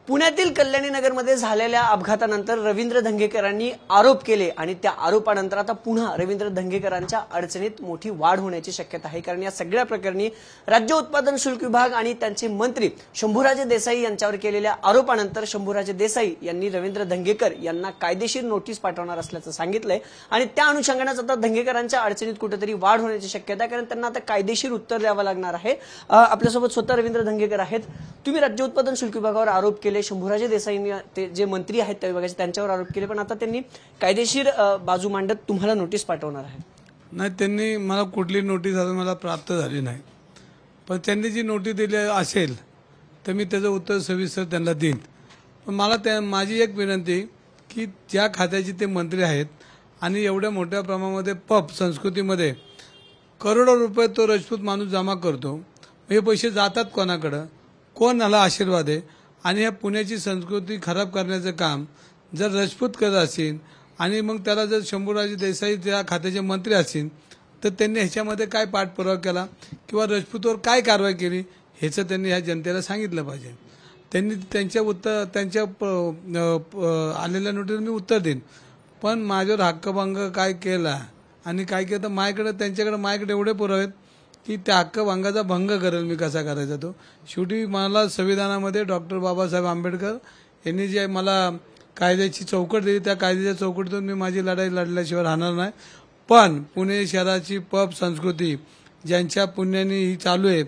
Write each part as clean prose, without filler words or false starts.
पुण्यातील कल्याणी नगरमध्ये झालेल्या अपघातानंतर रवींद्र धंगेकरांनी आरोप केले आणि त्या आरोपानंतर आता पुन्हा रवींद्र धंगेकरांच्या अडचणीत मोठी वाढ होण्याची शक्यता आहे। कारण या सगळ्या प्रकरणी राज्य उत्पादन शुल्क विभाग आणि त्यांचे मंत्री शंभूराजे देसाई यांच्यावर केलेल्या आरोपानंतर शंभूराजे देसाई यांनी रवींद्र धंगेकर यांना कायदेशीर नोटीस पाठवणार असल्याचं सांगितलंय आणि त्या अनुषंगानेच आता धंगेकरांच्या अडचणीत कुठेतरी वाढ होण्याची शक्यता आहे, कारण त्यांना आता कायदेशीर उत्तर द्यावं लागणार आहे। आपल्यासोबत स्वतः रवींद्र धंगेकर आहेत। तुम्ही राज्य उत्पादन शुल्क विभागावर आरोप केले, शंभूराजे देसाईंनी ते जे मंत्री आहेत त्या विभागाचे त्यांच्यावर आरोप केले, पण आता त्यांनी कायदेशीर बाजू मांडत तुम्हाला नोटीस पाठवणार आहे। नाही, त्यांनी मला कुठली नोटीस अजून मला प्राप्त झाली नाही, पण त्यांनी जी नोटीस दिली असेल तर मी त्याचं उत्तर सविस्तर त्यांना देईन। पण मला माझी एक विनंती की ज्या खात्याचे ते मंत्री आहेत आणि एवढ्या मोठ्या प्रमाणामध्ये पब संस्कृतीमध्ये करोडो रुपये तो राजपूत माणूस जमा करतो, हे पैसे जातात कोणाकडे, कोण याला आशीर्वाद आहे? आणि या पुण्याची संस्कृती खराब करण्याचं काम जर राजपूत करत असेल आणि मग त्याला जर शंभूराजे देसाई त्या खात्याचे मंत्री असतील तर त्यांनी ह्याच्यामध्ये काय पाठपुरावा केला किंवा राजपूतवर काय कारवाई केली ह्याचं त्यांनी ह्या जनतेला सांगितलं पाहिजे। त्यांनी त्यांच्या आलेल्या नोटीस मी उत्तर देईन, पण माझ्यावर हक्कभंग काय केला आणि काय केलं तर माझ्याकडे एवढे पुरावे आहेत की त्या हक्कभंगाचा भंग करेल मी कसा करायचा तो। शेवटी मला संविधानामध्ये डॉक्टर बाबासाहेब आंबेडकर यांनी जे मला कायद्याची चौकट दिली त्या कायद्याच्या चौकटीतून मी माझी लढाई लढल्याशिवाय राहणार नाही। पण पुणे शहराची पब संस्कृती ज्यांच्या पुण्याने ही चालू आहे,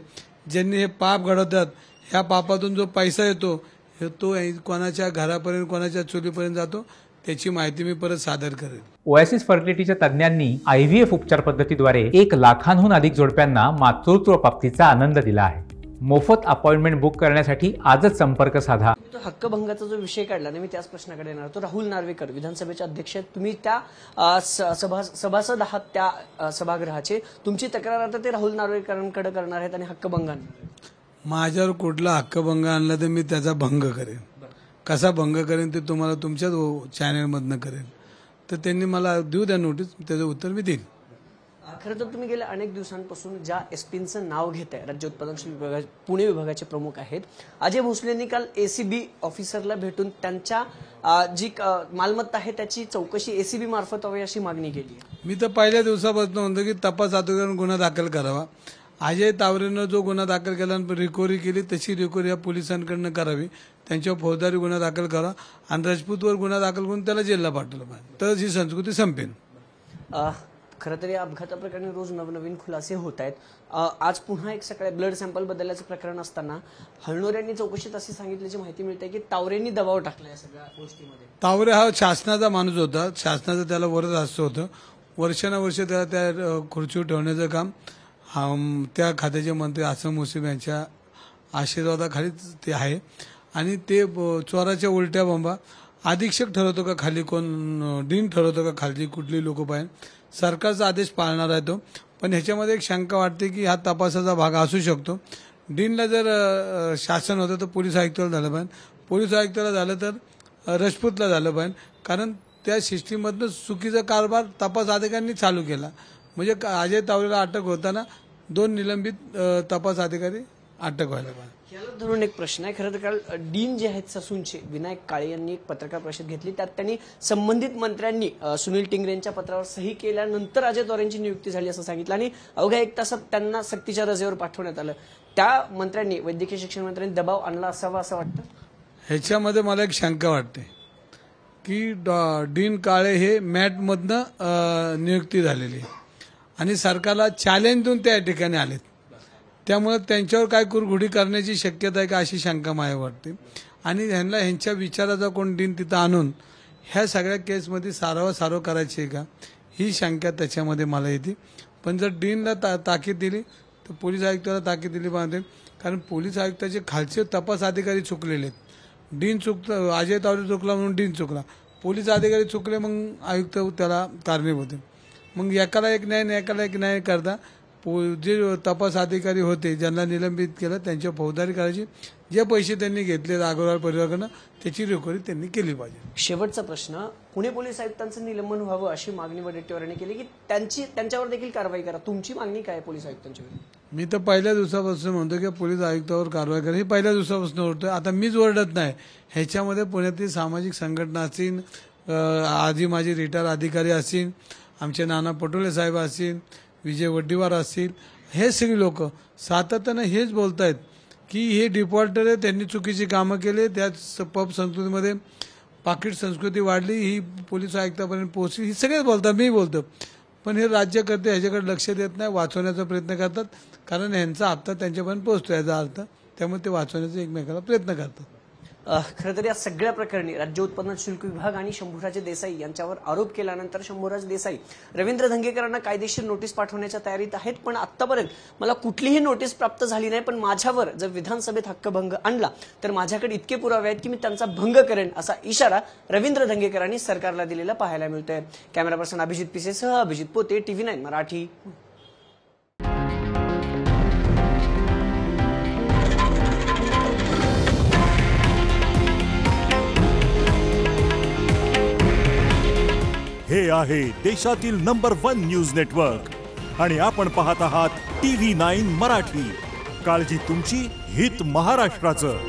ज्यांनी हे पाप घडवतात, ह्या पापातून जो पैसा येतो तो कोणाच्या घरापर्यंत कोणाच्या चुलीपर्यंत जातो त्याची माहिती मी परत सादर करेन। ओएसिस फर्टिलिटीच्या तज्ञांनी आयव्हीएफ उपचार पद्धतीद्वारे 1 लाखांहून अधिक जोडप्यांना मातृत्व प्राप्तीचा आनंद दिला आहे। मोफत अपॉइंटमेंट बुक करण्यासाठी आजच संपर्क साधा। तो हक्कभंगाचा जो विषय काढला ना, मी त्याच प्रश्नाकडे येणार होतो। राहुल नार्वेकर विधानसभेचे अध्यक्ष आहेत, तुम्ही त्या सभासद आहात त्या सभागृहाचे, तुमची तक्रार आता ते राहुल नार्वेकरांकडे करणार आहेत आणि हक्कभंगाने माझ्यावर कुठला हक्कभंग आणला तर मी त्याचा भंग करेन। कसा भंग करेन ते तुम्हाला तुमच्याच चॅनलमधनं करेन। तर त्यांनी मला देऊ द्या नोटीस, त्याचं उत्तर मी देईन। खरं तर तुम्ही गेल्या अनेक दिवसांपासून ज्या एसपींचं नाव घेत आहे, राज्य उत्पादन शुल्क विभाग पुणे विभागाचे प्रमुख आहेत अजय भोसलेंनी काल एसीबी ऑफिसरला भेटून त्यांच्या जी मालमत्ता आहे त्याची चौकशी एसीबी मार्फत व्हावी अशी मागणी केली आहे। मी तर पहिल्या दिवसापासून म्हणतो की तपास अधिकाऱ्यांनी गुन्हा दाखल करावा। अजय तावरेनं जो गुन्हा दाखल केला रिकव्हरी केली तशी रिकव्हरी या पोलिसांकडनं करावी, त्यांच्यावर फौजदारी गुन्हा दाखल करा आणि राजपूतवर गुन्हा दाखल करून त्याला जेलला पाठवलं पाहिजे, तर ही संस्कृती संपेल। खरं तर या अपघाताप्रकरणी रोज नवनवीन खुलासे होत आहेत। आज पुन्हा एक सकाळी ब्लड सॅम्पल बदलल्याचं प्रकरण असताना हळणोऱ्यांनी चौकशीत अशी सांगितल्याची माहिती मिळते की तावरेंनी दबाव टाकला या सगळ्या गोष्टीमध्ये। तावरे हा शासनाचा माणूस होता, शासनाचं त्याला वरद हस्त होतं, वर्षानुवर्ष त्याला त्या खुर्चीवर ठेवण्याचं काम त्या खात्याचे मंत्री आसम मुसीब यांच्या आशीर्वादाखालीच ते आहे। आणि ते चोराच्या उलट्या बंबा अधीक्षक ठरवतो का खाली कोण, डीन ठरवतो का खाली कुठली लोक पाहिजे, सरकारचा आदेश पाळणार आहे तो। पण ह्याच्यामध्ये एक शंका वाटते की हा तपासाचा भाग असू शकतो। डीनला जर शासन होतं तर पोलीस आयुक्ताला झालं पाहिजे, पोलीस आयुक्ताला झालं तर राजपूतला झालं पाहिजे, कारण त्या सिस्टीममधनं चुकीचा कारभार तपास अधिकाऱ्यांनी चालू केला। म्हणजे अजय तावरेला अटक होताना 2 निलंबित तपास अधिकारी अटक व्हायला पाहिजे। याला धरून एक प्रश्न आहे। खरं तर काल डीन जे आहेत ससूनचे विनायक काळे यांनी एक पत्रकार परिषद घेतली, त्यात त्यांनी संबंधित मंत्र्यांनी सुनील टिंगरेंच्या पत्रावर सही केल्यानंतर अजय तावरेंची नियुक्ती झाली असं सांगितलं आणि अवघ्या 1 तासात त्यांना सक्तीच्या रजेवर पाठवण्यात आलं। त्या मंत्र्यांनी, वैद्यकीय शिक्षण मंत्र्यांनी दबाव आणला असावा असं वाटतं। ह्याच्यामध्ये मला एक शंका वाटते की डीन काळे हे मॅटमधनं नियुक्ती झालेली आणि सरकारला चॅलेंज देऊन त्या ठिकाणी आलेत, त्यामुळे त्यांच्यावर काय कुरघुडी करण्याची शक्यता आहे का अशी शंका मला वाटते। आणि ह्यांच्या विचाराचा कोण डीन तिथं आणून ह्या सगळ्या केसमध्ये सारव करायची आहे का ही शंका त्याच्यामध्ये मला येते। पण जर डीनला ताकीद दिली तर पोलीस आयुक्ताला ताकीद दिली पाहिजे, कारण पोलीस आयुक्ताचे खालचे तपास अधिकारी चुकलेले आहेत। डीन चुकलं, अजय तावरे चुकला म्हणून डीन चुकला, पोलीस अधिकारी चुकले मग आयुक्त त्याला कारणीभूत आहे। मग एकाला एक न्याय करता जे तपास अधिकारी होते ज्यांना निलंबित केलं त्यांच्या फौजदारी करायची, जे पैसे त्यांनी घेतले अग्रवाल परिवाराकडनं त्याची रिकव्हरी त्यांनी केली पाहिजे. शेवटचा प्रश्न, पुणे पोलीस आयुक्तांचं निलंबन व्हावं अशी मागणी वडेट्टीवार यांनी केली की त्यांच्यावर देखील कारवाई करा. तुमची मागणी काय आहे पोलीस आयुक्तांच्या विरुद्ध? मी तर पहिल्या दिवसापासून म्हणतो की पोलीस आयुक्तावर कारवाई करा, ही पहिल्या दिवसापासून ओरडतोय. आता मीच ओरडत नाही, ह्याच्यामध्ये पुण्यातील सामाजिक संघटना असतील, आधी माझे रिटायर अधिकारी असतील, आमचे नाना पटोले साहेब असतील, विजय वड्डीवार असतील, हे सगळी लोक सातत्यानं हेच बोलतायत की हे डिफॉल्टर आहे, त्यांनी चुकीची कामं केली, त्याच पब संस्कृतीमध्ये पाकिट संस्कृती वाढली, ही पोलीस आयुक्तापर्यंत पोहोचली, ही सगळेच बोलतात, मी बोलतो. पण हे राज्यकर्ते ह्याच्याकडे लक्ष देत नाही, वाचवण्याचा प्रयत्न करतात, कारण यांचा हप्ता त्यांच्यापर्यंत पोहोचतो याचा अर्थ, त्यामुळे ते वाचवण्याचा एकमेकाला प्रयत्न करतात. खरं तर या सगळ्या प्रकरणी राज्य उत्पन्न शुल्क विभाग आणि शंभूराजे देसाई यांच्यावर आरोप केल्यानंतर शंभूराज देसाई रवींद्र धंगेकरांना कायदेशीर नोटीस पाठवण्याच्या तयारीत आहेत. पण आतापर्यंत मला कुठलीही नोटीस प्राप्त झाली नाही. पण माझ्यावर जर विधानसभेत हक्कभंग आणला तर माझ्याकडे इतके पुरावे आहेत की मी त्यांचा भंग करेन, असा इशारा रवींद्र धंगेकरांनी सरकारला दिलेला पाहायला मिळतोय. कॅमेरा पर्सन अभिजित पिसेसह अभिजित पोते, TV9 मराठी. हे आहे देशातील नंबर 1 न्यूज नेटवर्क आणि आपण पाहत आहात TV9 मराठी. काळजी तुमची, हित महाराष्ट्राचं.